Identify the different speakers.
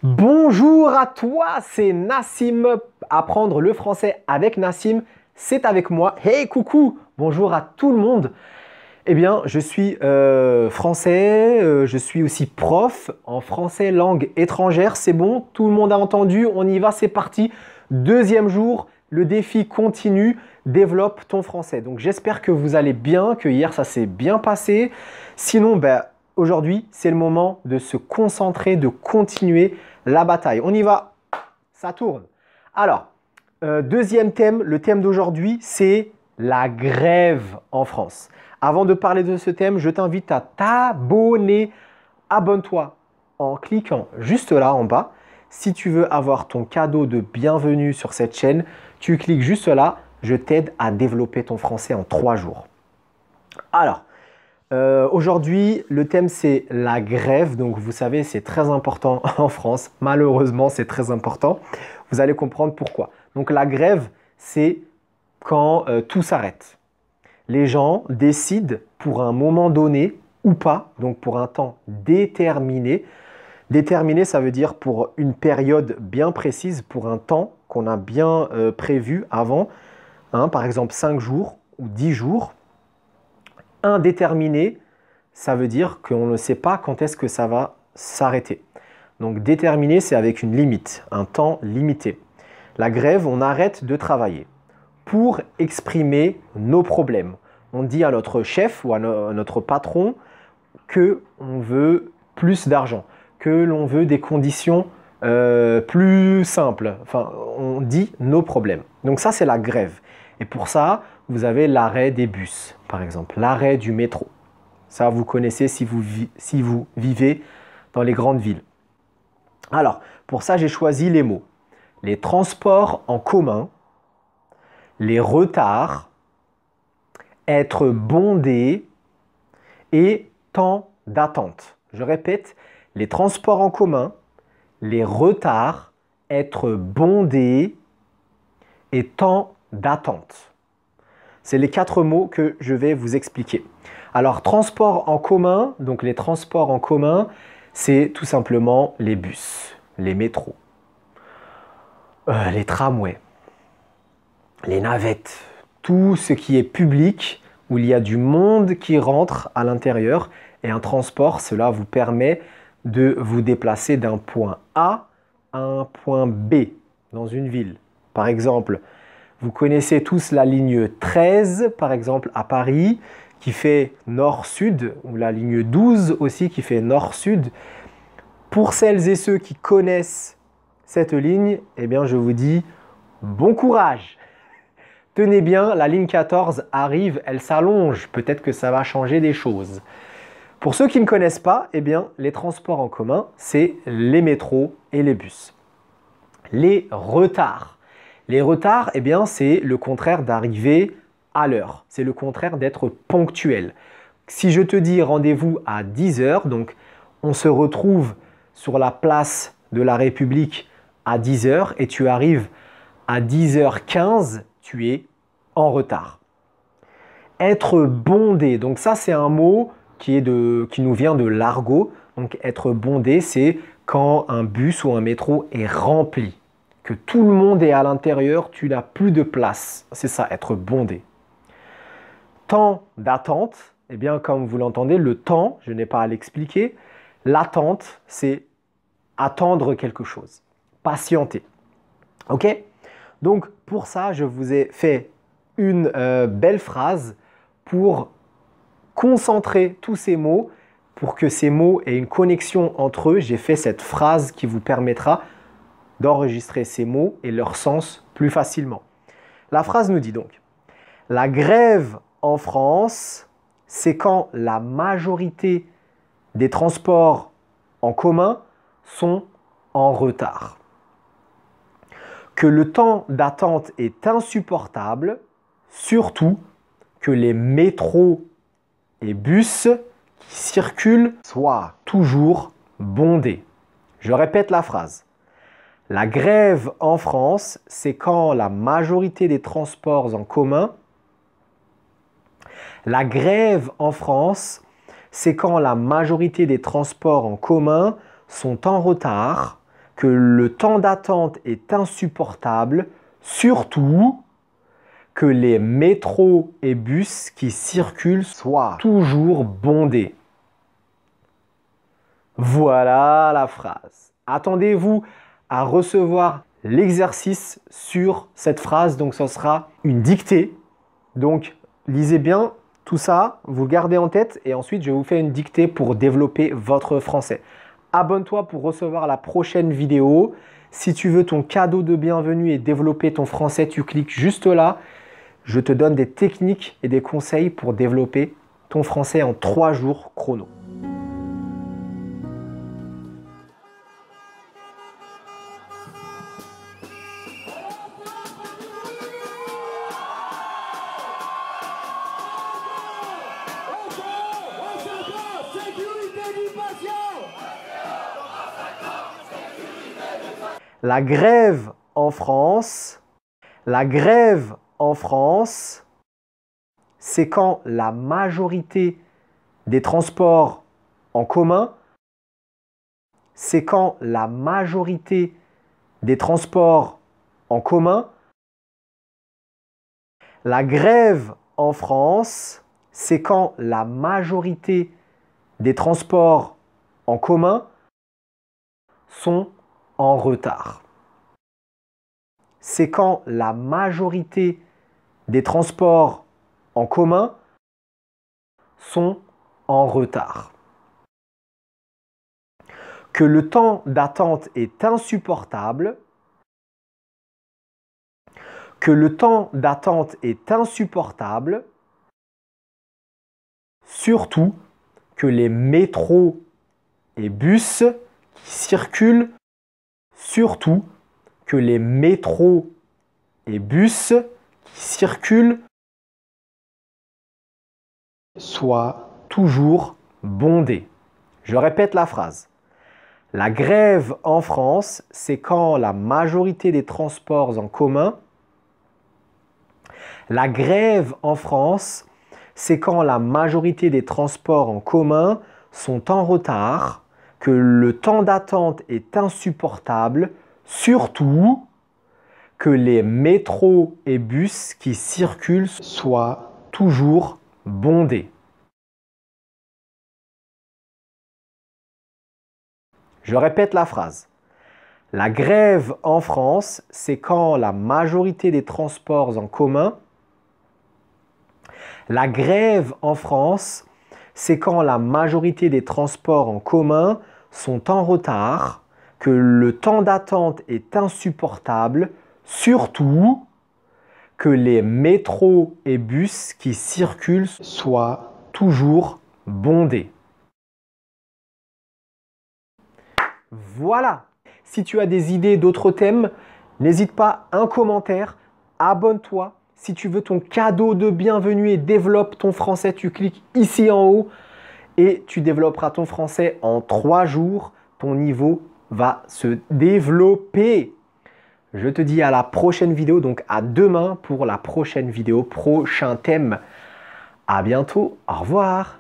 Speaker 1: Bonjour à toi, c'est Nassim. Apprendre le français avec Nassim, c'est avec moi. Hey, coucou, bonjour à tout le monde. Eh bien, je suis français, je suis aussi prof en français langue étrangère. C'est bon, tout le monde a entendu, on y va, c'est parti. Deuxième jour, le défi continue, développe ton français. Donc j'espère que vous allez bien, que hier ça s'est bien passé. Sinon, aujourd'hui, c'est le moment de se concentrer, de continuer la bataille. On y va, ça tourne. Alors, deuxième thème, le thème d'aujourd'hui, c'est la grève en France. Avant de parler de ce thème, je t'invite à t'abonner. Abonne-toi en cliquant juste là en bas. Si tu veux avoir ton cadeau de bienvenue sur cette chaîne, tu cliques juste là. Je t'aide à développer ton français en 3 jours. Alors, aujourd'hui, le thème c'est la grève. Donc, vous savez, c'est très important en France. Malheureusement, c'est très important. Vous allez comprendre pourquoi. Donc, la grève, c'est quand tout s'arrête. Les gens décident pour un moment donné ou pas, donc pour un temps déterminé. Déterminé, ça veut dire pour une période bien précise, pour un temps qu'on a bien prévu avant, par exemple 5 jours ou 10 jours. Indéterminé, ça veut dire qu'on ne sait pas quand est-ce que ça va s'arrêter. Donc déterminé, c'est avec une limite, un temps limité. La grève, on arrête de travailler pour exprimer nos problèmes. On dit à notre chef ou à notre patron qu'on veut plus d'argent, que l'on veut des conditions plus simples. Enfin, on dit nos problèmes. Donc ça, c'est la grève. Et pour ça, vous avez l'arrêt des bus, par exemple, l'arrêt du métro. Ça, vous connaissez si vous vivez dans les grandes villes. Alors, pour ça, j'ai choisi les mots. Les transports en commun, les retards, être bondé et temps d'attente. Je répète, les transports en commun, les retards, être bondé et temps d'attente. C'est les 4 mots que je vais vous expliquer. Alors, transport en commun, donc les transports en commun, c'est tout simplement les bus, les métros, les tramways, les navettes, tout ce qui est public où il y a du monde qui rentre à l'intérieur. Et un transport, cela vous permet de vous déplacer d'un point A à un point B dans une ville. Par exemple, vous connaissez tous la ligne 13, par exemple à Paris, qui fait nord-sud, ou la ligne 12 aussi qui fait nord-sud. Pour celles et ceux qui connaissent cette ligne, eh bien je vous dis bon courage! Tenez bien, la ligne 14 arrive, elle s'allonge. Peut-être que ça va changer des choses. Pour ceux qui ne connaissent pas, eh bien, les transports en commun, c'est les métros et les bus. Les retards. Les retards, eh bien, c'est le contraire d'arriver à l'heure. C'est le contraire d'être ponctuel. Si je te dis rendez-vous à 10 heures, donc on se retrouve sur la place de la République à 10 heures et tu arrives à 10h15, tu es en retard. Être bondé, donc ça c'est un mot qui nous vient de l'argot. Donc être bondé, c'est quand un bus ou un métro est rempli, que tout le monde est à l'intérieur, tu n'as plus de place. C'est ça, être bondé. Temps d'attente, eh bien comme vous l'entendez, le temps, je n'ai pas à l'expliquer. L'attente, c'est attendre quelque chose, patienter. Ok ? Donc pour ça, je vous ai fait une belle phrase pour concentrer tous ces mots, pour que ces mots aient une connexion entre eux. J'ai fait cette phrase qui vous permettra d'enregistrer ces mots et leur sens plus facilement. La phrase nous dit donc: la grève en France, c'est quand la majorité des transports en commun sont en retard. Que le temps d'attente est insupportable, surtout que les métros et bus qui circulent soient toujours bondés. Je répète la phrase. La grève en France, c'est quand la majorité des transports en commun. La grève en France, c'est quand la majorité des transports en commun sont en retard, que le temps d'attente est insupportable, surtout que les métros et bus qui circulent soient toujours bondés. Voilà la phrase. Attendez-vous à recevoir l'exercice sur cette phrase, donc ce sera une dictée. Donc lisez bien tout ça, vous le gardez en tête et ensuite je vous fais une dictée pour développer votre français. Abonne-toi pour recevoir la prochaine vidéo. Si tu veux ton cadeau de bienvenue et développer ton français, tu cliques juste là. Je te donne des techniques et des conseils pour développer ton français en 3 jours chrono. La grève en France, c'est quand la majorité des transports en commun, La grève en France, c'est quand la majorité des transports en commun sont en retard. C'est quand la majorité des transports en commun sont en retard. Que le temps d'attente est insupportable. Que le temps d'attente est insupportable. Surtout que les métros et bus qui circulent, soient toujours bondés. Je répète la phrase. La grève en France, c'est quand la majorité des transports en commun sont en retard, que le temps d'attente est insupportable, surtout que les métros et bus qui circulent soient toujours bondés. Je répète la phrase. La grève en France, c'est quand la majorité des transports en commun sont en retard, que le temps d'attente est insupportable, surtout que les métros et bus qui circulent soient toujours bondés. Voilà! Si tu as des idées d'autres thèmes, n'hésite pas, un commentaire, abonne-toi. Si tu veux ton cadeau de bienvenue et développe ton français, tu cliques ici en haut et tu développeras ton français en 3 jours. Ton niveau va se développer. Je te dis à la prochaine vidéo, donc à demain pour la prochaine vidéo, prochain thème. À bientôt, au revoir.